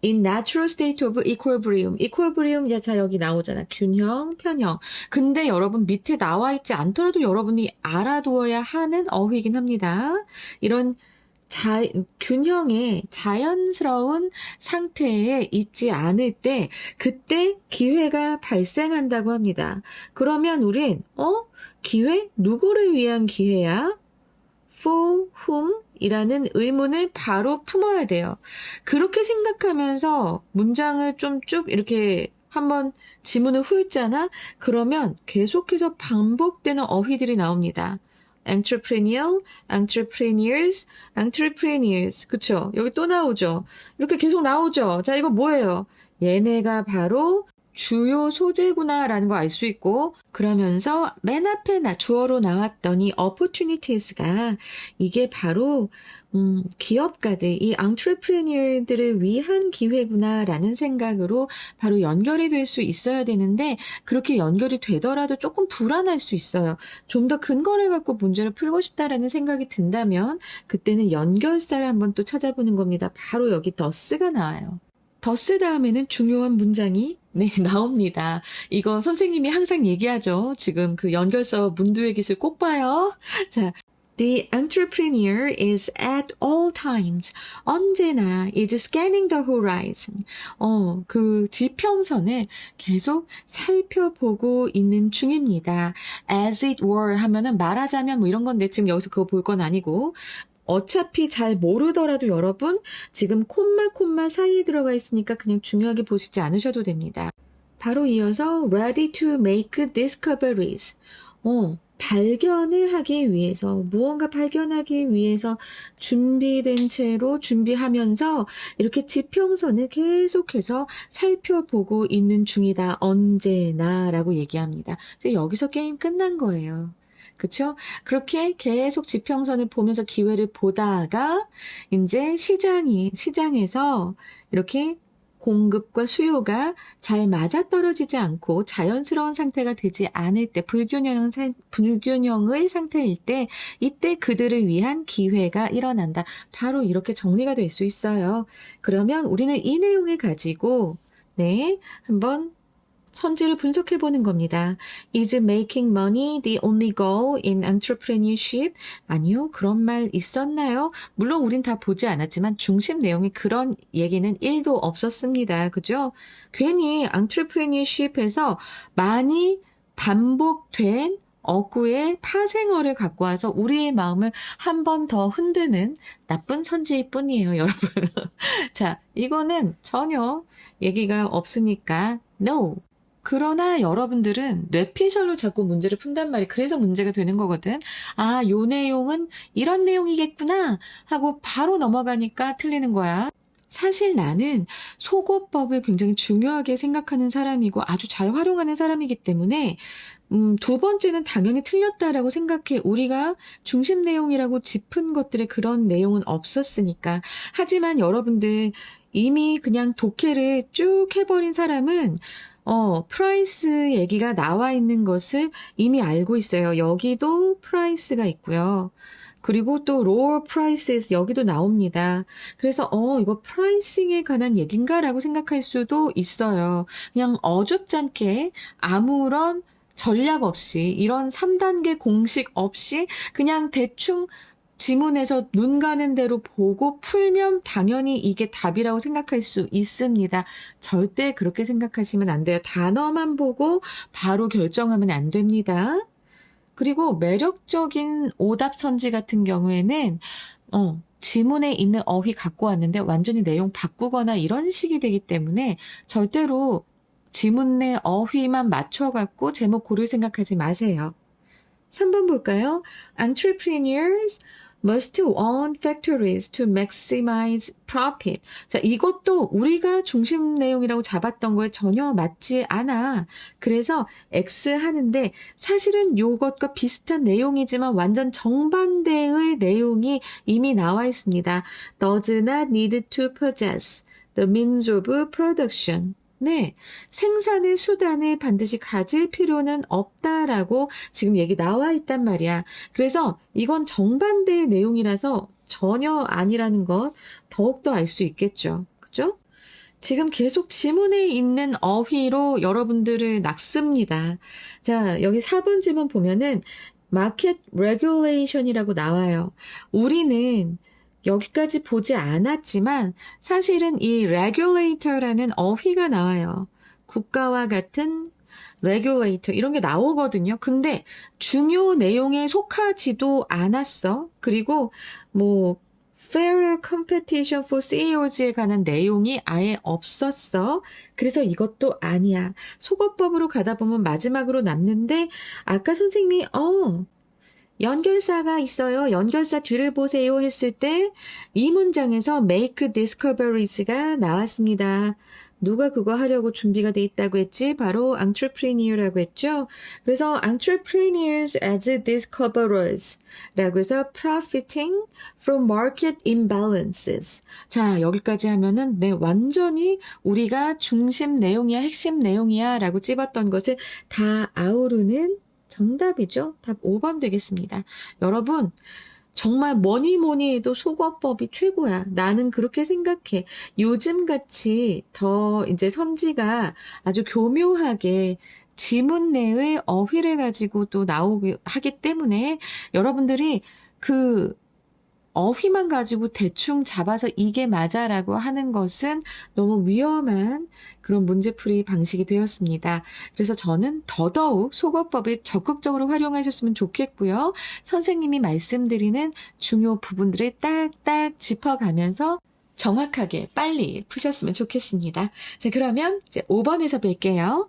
[SPEAKER 1] in natural state of equilibrium. equilibrium, 자, 여기 나오잖아. 균형, 편형. 근데 여러분 밑에 나와 있지 않더라도 여러분이 알아두어야 하는 어휘이긴 합니다. 이런 균형의 자연스러운 상태에 있지 않을 때 그때 기회가 발생한다고 합니다. 그러면 우린 기회? 누구를 위한 기회야? For whom? 이라는 의문을 바로 품어야 돼요. 그렇게 생각하면서 문장을 좀 쭉 이렇게 한번 지문을 훑잖아? 그러면 계속해서 반복되는 어휘들이 나옵니다. entrepreneurial, entrepreneurs, entrepreneurs. 그쵸? 여기 또 나오죠? 이렇게 계속 나오죠? 자, 이거 뭐예요? 얘네가 바로 주요 소재구나라는 거 알 수 있고, 그러면서 맨 앞에 주어로 나왔던 이 opportunities가 이게 바로 기업가들, 이 entrepreneur들을 위한 기회구나라는 생각으로 바로 연결이 될 수 있어야 되는데 그렇게 연결이 되더라도 조금 불안할 수 있어요. 좀 더 근거를 갖고 문제를 풀고 싶다라는 생각이 든다면 그때는 연결사를 한번 또 찾아보는 겁니다. 바로 여기 thus가 나와요. thus 다음에는 중요한 문장이 나옵니다. 이거 선생님이 항상 얘기하죠. 지금 그 연결서 문두의 깃을 꼭 봐요. 자, The entrepreneur is at all times. 언제나 is scanning the horizon. 그 지평선을 계속 살펴보고 있는 중입니다. As it were 하면은 말하자면 뭐 이런 건데 지금 여기서 그거 볼 건 아니고 어차피 잘 모르더라도 여러분 지금 콤마 사이에 들어가 있으니까 그냥 중요하게 보시지 않으셔도 됩니다. 바로 이어서 ready to make discoveries. 발견을 하기 위해서 무언가 발견하기 위해서 준비된 채로 준비하면서 이렇게 지평선을 계속해서 살펴보고 있는 중이다. 언제나 라고 얘기합니다. 이제 여기서 게임 끝난 거예요. 그쵸? 그렇게 계속 지평선을 보면서 기회를 보다가 이제 시장에서 이렇게 공급과 수요가 잘 맞아떨어지지 않고 자연스러운 상태가 되지 않을 때 불균형의 상태일 때 이때 그들을 위한 기회가 일어난다. 바로 이렇게 정리가 될 수 있어요. 그러면 우리는 이 내용을 가지고 한번 선지를 분석해 보는 겁니다. Is making money the only goal in entrepreneurship? 아니요, 그런 말 있었나요? 물론 우린 다 보지 않았지만 중심 내용에 그런 얘기는 1도 없었습니다. 그죠? 괜히 entrepreneurship에서 많이 반복된 어구의 파생어를 갖고 와서 우리의 마음을 한 번 더 흔드는 나쁜 선지일 뿐이에요, 여러분. 자, 이거는 전혀 얘기가 없으니까 no. 그러나 여러분들은 뇌피셜로 자꾸 문제를 푼단 말이 그래서 문제가 되는 거거든. 아, 요 내용은 이런 내용이겠구나 하고 바로 넘어가니까 틀리는 거야. 사실 나는 속어법을 굉장히 중요하게 생각하는 사람이고 아주 잘 활용하는 사람이기 때문에 두 번째는 당연히 틀렸다라고 생각해. 우리가 중심 내용이라고 짚은 것들의 그런 내용은 없었으니까. 하지만 여러분들 이미 그냥 독해를 쭉 해버린 사람은 프라이스 얘기가 나와 있는 것을 이미 알고 있어요. 여기도 프라이스가 있고요. 그리고 또 lower prices 여기도 나옵니다. 그래서 이거 프라이싱에 관한 얘긴가라고 생각할 수도 있어요. 그냥 어줍잖게 아무런 전략 없이 이런 3단계 공식 없이 그냥 대충 지문에서 눈 가는 대로 보고 풀면 당연히 이게 답이라고 생각할 수 있습니다. 절대 그렇게 생각하시면 안 돼요. 단어만 보고 바로 결정하면 안 됩니다. 그리고 매력적인 오답 선지 같은 경우에는 지문에 있는 어휘 갖고 왔는데 완전히 내용 바꾸거나 이런 식이 되기 때문에 절대로 지문 내 어휘만 맞춰갖고 제목 고를 생각하지 마세요. 3번 볼까요? Entrepreneurs must own factories to maximize profit. 자, 이것도 우리가 중심 내용이라고 잡았던 거에 전혀 맞지 않아. 그래서 X 하는데 사실은 이것과 비슷한 내용이지만 완전 정반대의 내용이 이미 나와 있습니다. Does not need to possess the means of production. 네, 생산의 수단을 반드시 가질 필요는 없다라고 지금 얘기 나와 있단 말이야. 그래서 이건 정반대의 내용이라서 전혀 아니라는 것 더욱더 알 수 있겠죠. 그죠? 지금 계속 지문에 있는 어휘로 여러분들을 낚습니다. 자, 여기 4번 지문 보면은 마켓 레귤레이션이라고 나와요. 우리는 여기까지 보지 않았지만 사실은 이 regulator라는 어휘가 나와요. 국가와 같은 regulator 이런 게 나오거든요. 근데 중요 내용에 속하지도 않았어. 그리고 뭐 fairer competition for CEOs에 관한 내용이 아예 없었어. 그래서 이것도 아니야. 속어법으로 가다 보면 마지막으로 남는데 아까 선생님이 연결사가 있어요. 연결사 뒤를 보세요 했을 때 이 문장에서 make discoveriers가 나왔습니다. 누가 그거 하려고 준비가 돼 있다고 했지? 바로 entrepreneur라고 했죠. 그래서 entrepreneurs as discoverers 라고 해서 profiting from market imbalances. 자, 여기까지 하면은 네, 완전히 우리가 중심 내용이야, 핵심 내용이야 라고 찝었던 것을 다 아우르는 정답이죠. 답 5번 되겠습니다. 여러분, 정말 뭐니 해도 속어법이 최고야. 나는 그렇게 생각해. 요즘같이 더 이제 선지가 아주 교묘하게 지문 내의 어휘를 가지고 또 나오게 하기 때문에 여러분들이 그 어휘만 가지고 대충 잡아서 이게 맞아라고 하는 것은 너무 위험한 그런 문제풀이 방식이 되었습니다. 그래서 저는 더더욱 속어법을 적극적으로 활용하셨으면 좋겠고요. 선생님이 말씀드리는 중요 부분들을 딱딱 짚어가면서 정확하게 빨리 푸셨으면 좋겠습니다. 자, 그러면 이제 5번에서 뵐게요.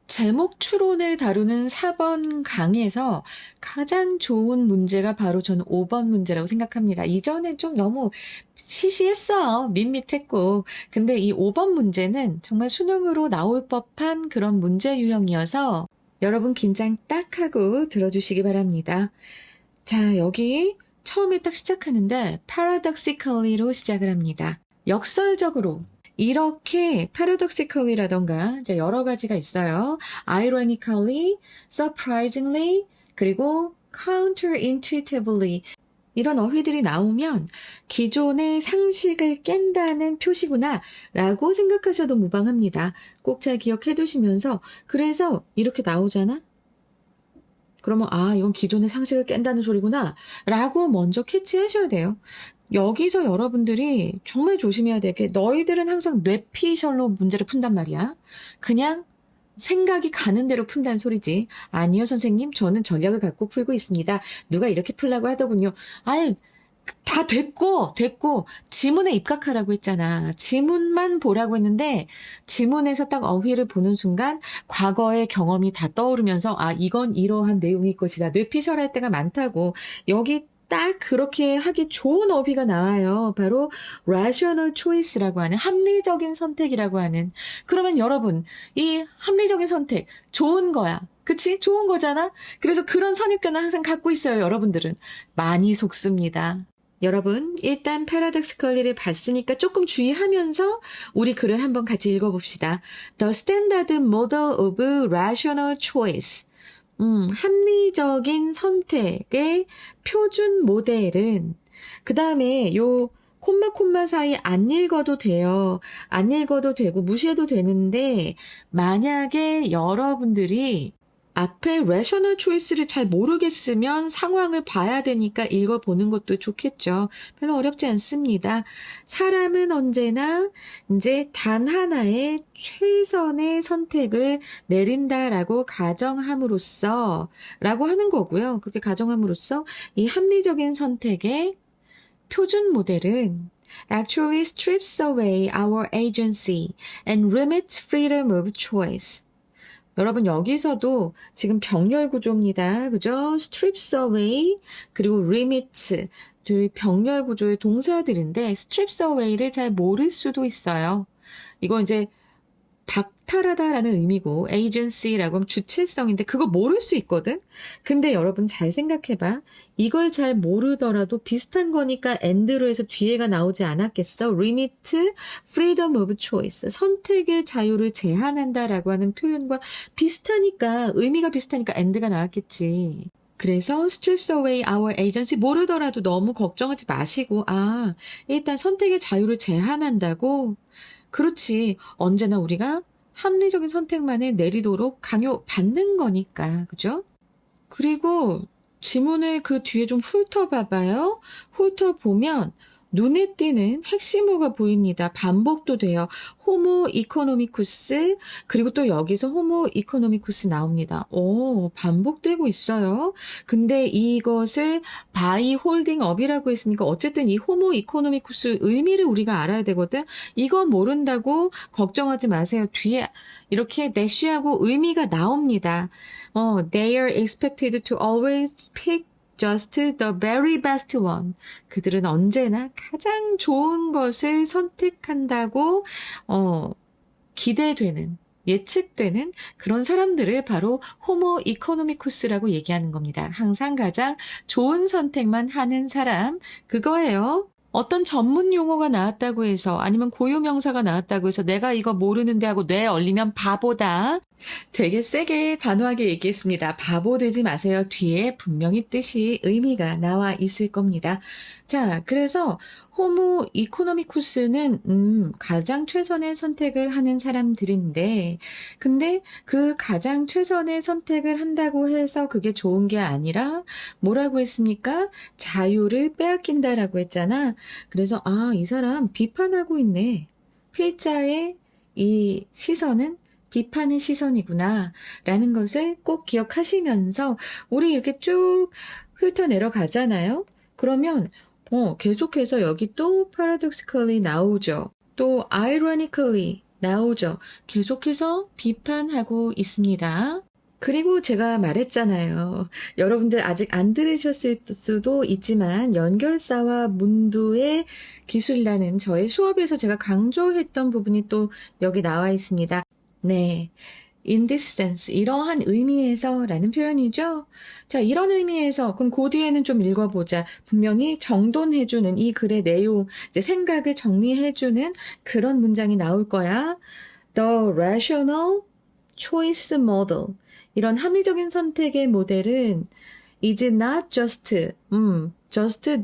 [SPEAKER 1] 제목 추론을 다루는 4번 강에서 가장 좋은 문제가 바로 저는 5번 문제라고 생각합니다. 이전에 좀 너무 시시했어. 밋밋했고. 근데 이 5번 문제는 정말 수능으로 나올 법한 그런 문제 유형이어서 여러분 긴장 딱 하고 들어주시기 바랍니다. 자, 여기 처음에 딱 시작하는데 paradoxically로 시작을 합니다. 역설적으로. 이렇게 paradoxically라던가 이제 여러 가지가 있어요. ironically, surprisingly, 그리고 counterintuitively 이런 어휘들이 나오면 기존의 상식을 깬다는 표시구나 라고 생각하셔도 무방합니다. 꼭 잘 기억해 두시면서 그래서 이렇게 나오잖아? 그러면 이건 기존의 상식을 깬다는 소리구나 라고 먼저 캐치하셔야 돼요. 여기서 여러분들이 정말 조심해야 될 게 너희들은 항상 뇌피셜로 문제를 푼단 말이야. 그냥 생각이 가는 대로 푼다는 소리지. 아니요 선생님 저는 전략을 갖고 풀고 있습니다. 누가 이렇게 풀라고 하더군요. 다 됐고 지문에 입각하라고 했잖아. 지문만 보라고 했는데 지문에서 딱 어휘를 보는 순간 과거의 경험이 다 떠오르면서 이건 이러한 내용일 것이다. 뇌피셜 할 때가 많다고. 여기 딱 그렇게 하기 좋은 어휘가 나와요. 바로 rational choice라고 하는 합리적인 선택이라고 하는. 그러면 여러분, 이 합리적인 선택 좋은 거야. 그치? 좋은 거잖아? 그래서 그런 선입견을 항상 갖고 있어요, 여러분들은. 많이 속습니다. 여러분, 일단 paradoxically를 봤으니까 조금 주의하면서 우리 글을 한번 같이 읽어봅시다. The standard model of rational choice. 합리적인 선택의 표준 모델은 그 다음에 요 콤마 사이 안 읽어도 돼요. 안 읽어도 되고 무시해도 되는데 만약에 여러분들이 앞에 rational choice를 잘 모르겠으면 상황을 봐야 되니까 읽어보는 것도 좋겠죠. 별로 어렵지 않습니다. 사람은 언제나 이제 단 하나의 최선의 선택을 내린다라고 가정함으로써 라고 하는 거고요. 그렇게 가정함으로써 이 합리적인 선택의 표준 모델은 actually strips away our agency and limits freedom of choice. 여러분 여기서도 지금 병렬 구조입니다. 그죠? strips away 그리고 limits 병렬 구조의 동사들인데 strips away를 잘 모를 수도 있어요. 이거 이제 박탈하다라는 의미고 agency라고 하면 주체성인데 그거 모를 수 있거든. 근데 여러분 잘 생각해봐. 이걸 잘 모르더라도 비슷한 거니까 and로 해서 뒤에가 나오지 않았겠어. limit freedom of choice. 선택의 자유를 제한한다라고 하는 표현과 비슷하니까 의미가 비슷하니까 and가 나왔겠지. 그래서 strips away our agency 모르더라도 너무 걱정하지 마시고 일단 선택의 자유를 제한한다고? 그렇지. 언제나 우리가 합리적인 선택만을 내리도록 강요받는 거니까. 그죠? 그리고 지문을 그 뒤에 좀 훑어봐봐요. 훑어보면 눈에 띄는 핵심어가 보입니다. 반복도 돼요. 호모 이코노미쿠스 그리고 또 여기서 호모 이코노미쿠스 나옵니다. 반복되고 있어요. 근데 이것을 바이 홀딩 업이라고 했으니까 어쨌든 이 호모 이코노미쿠스 의미를 우리가 알아야 되거든. 이거 모른다고 걱정하지 마세요. 뒤에 이렇게 대쉬하고 의미가 나옵니다. They are expected to always pick just the very best one. 그들은 언제나 가장 좋은 것을 선택한다고 기대되는, 예측되는 그런 사람들을 바로 호모 이코노미쿠스라고 얘기하는 겁니다. 항상 가장 좋은 선택만 하는 사람, 그거예요. 어떤 전문 용어가 나왔다고 해서 아니면 고유명사가 나왔다고 해서 내가 이거 모르는데 하고 뇌 얼리면 바보다. 되게 세게 단호하게 얘기했습니다. 바보 되지 마세요. 뒤에 분명히 뜻이 의미가 나와 있을 겁니다. 자, 그래서 호모 이코노미쿠스는 가장 최선의 선택을 하는 사람들인데 근데 그 가장 최선의 선택을 한다고 해서 그게 좋은 게 아니라 뭐라고 했습니까? 자유를 빼앗긴다라고 했잖아. 그래서 이 사람 비판하고 있네. 필자의 이 시선은 비판의 시선이구나 라는 것을 꼭 기억하시면서 우리 이렇게 쭉 훑어내려 가잖아요. 그러면 계속해서 여기 또 paradoxically 나오죠. 또 ironically 나오죠. 계속해서 비판하고 있습니다. 그리고 제가 말했잖아요. 여러분들 아직 안 들으셨을 수도 있지만 연결사와 문두의 기술이라는 저의 수업에서 제가 강조했던 부분이 또 여기 나와 있습니다. 네. in this sense, 이러한 의미에서 라는 표현이죠. 자, 이런 의미에서 그럼 그 뒤에는 좀 읽어보자. 분명히 정돈해주는 이 글의 내용, 이제 생각을 정리해주는 그런 문장이 나올 거야. The rational choice model. 이런 합리적인 선택의 모델은 is not just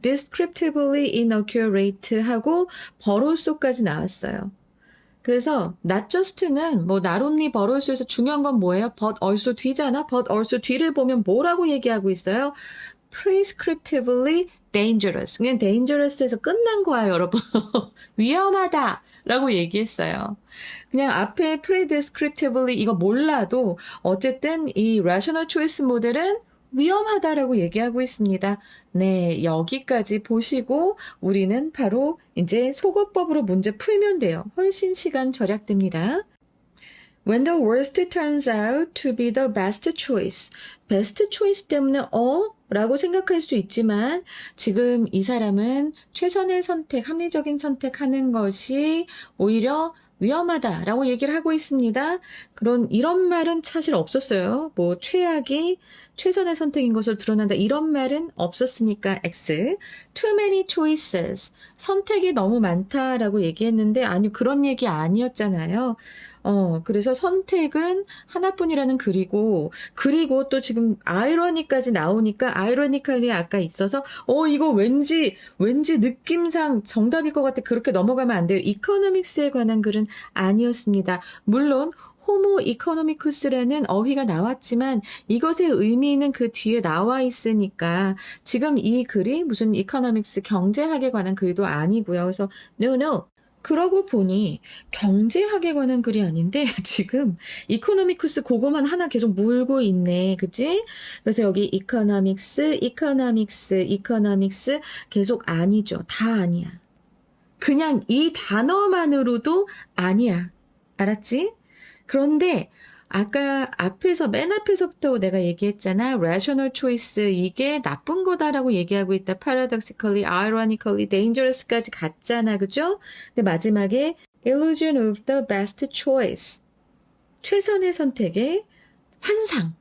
[SPEAKER 1] descriptively inaccurate 하고 버롤소까지 나왔어요. 그래서 not just는 뭐 not only but also에서 중요한 건 뭐예요? but also 뒤잖아. but also 뒤를 보면 뭐라고 얘기하고 있어요? prescriptively dangerous. 그냥 dangerous에서 끝난 거야, 여러분. 위험하다 라고 얘기했어요. 그냥 앞에 prescriptively 이거 몰라도 어쨌든 이 rational choice 모델은 위험하다라고 얘기하고 있습니다. 네, 여기까지 보시고 우리는 바로 이제 속어법으로 문제 풀면 돼요. 훨씬 시간 절약됩니다. When the worst turns out to be the best choice. best choice 때문에 라고 생각할 수 있지만 지금 이 사람은 최선의 선택, 합리적인 선택하는 것이 오히려 위험하다라고 얘기를 하고 있습니다. 이런 말은 사실 없었어요. 뭐 최악이 최선의 선택인 것으로 드러난다. 이런 말은 없었으니까 X. Too many choices. 선택이 너무 많다라고 얘기했는데 아니 그런 얘기 아니었잖아요. 그래서 선택은 하나뿐이라는 그리고 또 지금 아이러니까지 나오니까 아이러니컬리 아까 있어서 이거 왠지 느낌상 정답일 것 같아. 그렇게 넘어가면 안 돼요. 이코노믹스에 관한 글은 아니었습니다. 물론 호모 이코노미쿠스라는 어휘가 나왔지만 이것의 의미는 그 뒤에 나와 있으니까 지금 이 글이 무슨 이코노믹스 경제학에 관한 글도 아니고요. 그래서 no. 그러고 보니 경제학에 관한 글이 아닌데 지금 이코노미쿠스 그거만 하나 계속 물고 있네. 그치? 그래서 여기 이코노믹스 계속 아니죠. 다 아니야. 그냥 이 단어만으로도 아니야. 알았지? 그런데 아까 맨 앞에서부터 내가 얘기했잖아. rational choice 이게 나쁜 거다라고 얘기하고 있다. paradoxically, ironically, dangerous까지 갔잖아. 그죠? 근데 마지막에 illusion of the best choice. 최선의 선택의 환상.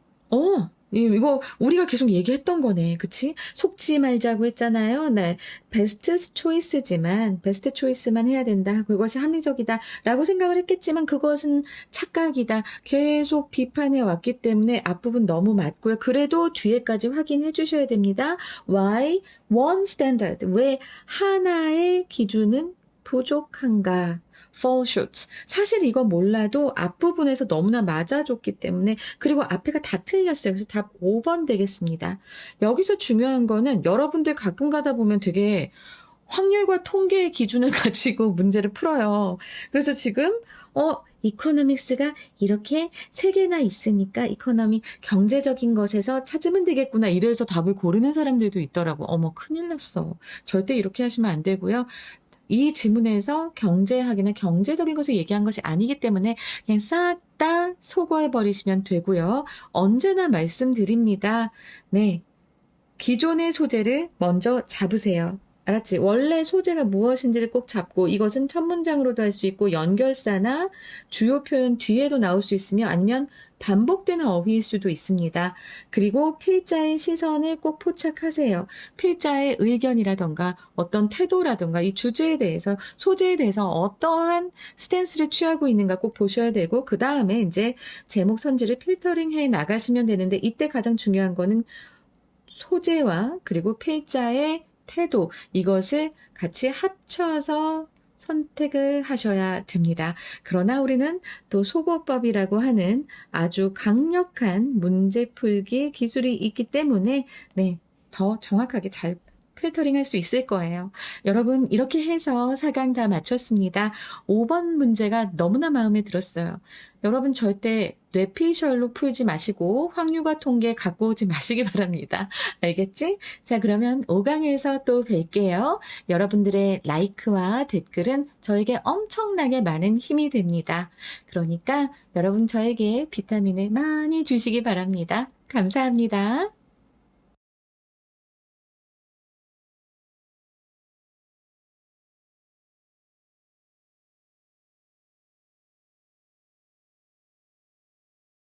[SPEAKER 1] 이거 우리가 계속 얘기했던 거네. 그치? 속지 말자고 했잖아요. 네. 베스트 초이스지만 베스트 초이스만 해야 된다. 그것이 합리적이다. 라고 생각을 했겠지만 그것은 착각이다. 계속 비판해 왔기 때문에 앞부분 너무 맞고요. 그래도 뒤에까지 확인해 주셔야 됩니다. Why one standard? 왜 하나의 기준은 부족한가? fall short. 사실 이거 몰라도 앞부분에서 너무나 맞아줬기 때문에 그리고 앞에가 다 틀렸어요. 그래서 답 5번 되겠습니다. 여기서 중요한 거는 여러분들 가끔 가다 보면 되게 확률과 통계의 기준을 가지고 문제를 풀어요. 그래서 지금 이코노믹스가 이렇게 3개나 있으니까 이코노미 경제적인 것에서 찾으면 되겠구나. 이래서 답을 고르는 사람들도 있더라고. 어머 큰일 났어. 절대 이렇게 하시면 안 되고요. 이 지문에서 경제학이나 경제적인 것을 얘기한 것이 아니기 때문에 그냥 싹 다 소거해버리시면 되고요. 언제나 말씀드립니다. 네, 기존의 소재를 먼저 잡으세요. 알았지? 원래 소재가 무엇인지를 꼭 잡고 이것은 첫 문장으로도 할 수 있고 연결사나 주요 표현 뒤에도 나올 수 있으며 아니면 반복되는 어휘일 수도 있습니다. 그리고 필자의 시선을 꼭 포착하세요. 필자의 의견이라던가 어떤 태도라던가 이 주제에 대해서 소재에 대해서 어떠한 스탠스를 취하고 있는가 꼭 보셔야 되고 그 다음에 이제 제목 선지를 필터링해 나가시면 되는데 이때 가장 중요한 거는 소재와 그리고 필자의 태도 이것을 같이 합쳐서 선택을 하셔야 됩니다. 그러나 우리는 또 소거법이라고 하는 아주 강력한 문제풀기 기술이 있기 때문에 더 정확하게 잘 필터링 할 수 있을 거예요. 여러분 이렇게 해서 4강 다 마쳤습니다. 5번 문제가 너무나 마음에 들었어요. 여러분 절대 뇌피셜로 풀지 마시고 확률과 통계 갖고 오지 마시기 바랍니다. 알겠지? 자 그러면 5강에서 또 뵐게요. 여러분들의 라이크와 댓글은 저에게 엄청나게 많은 힘이 됩니다. 그러니까 여러분 저에게 비타민을 많이 주시기 바랍니다. 감사합니다.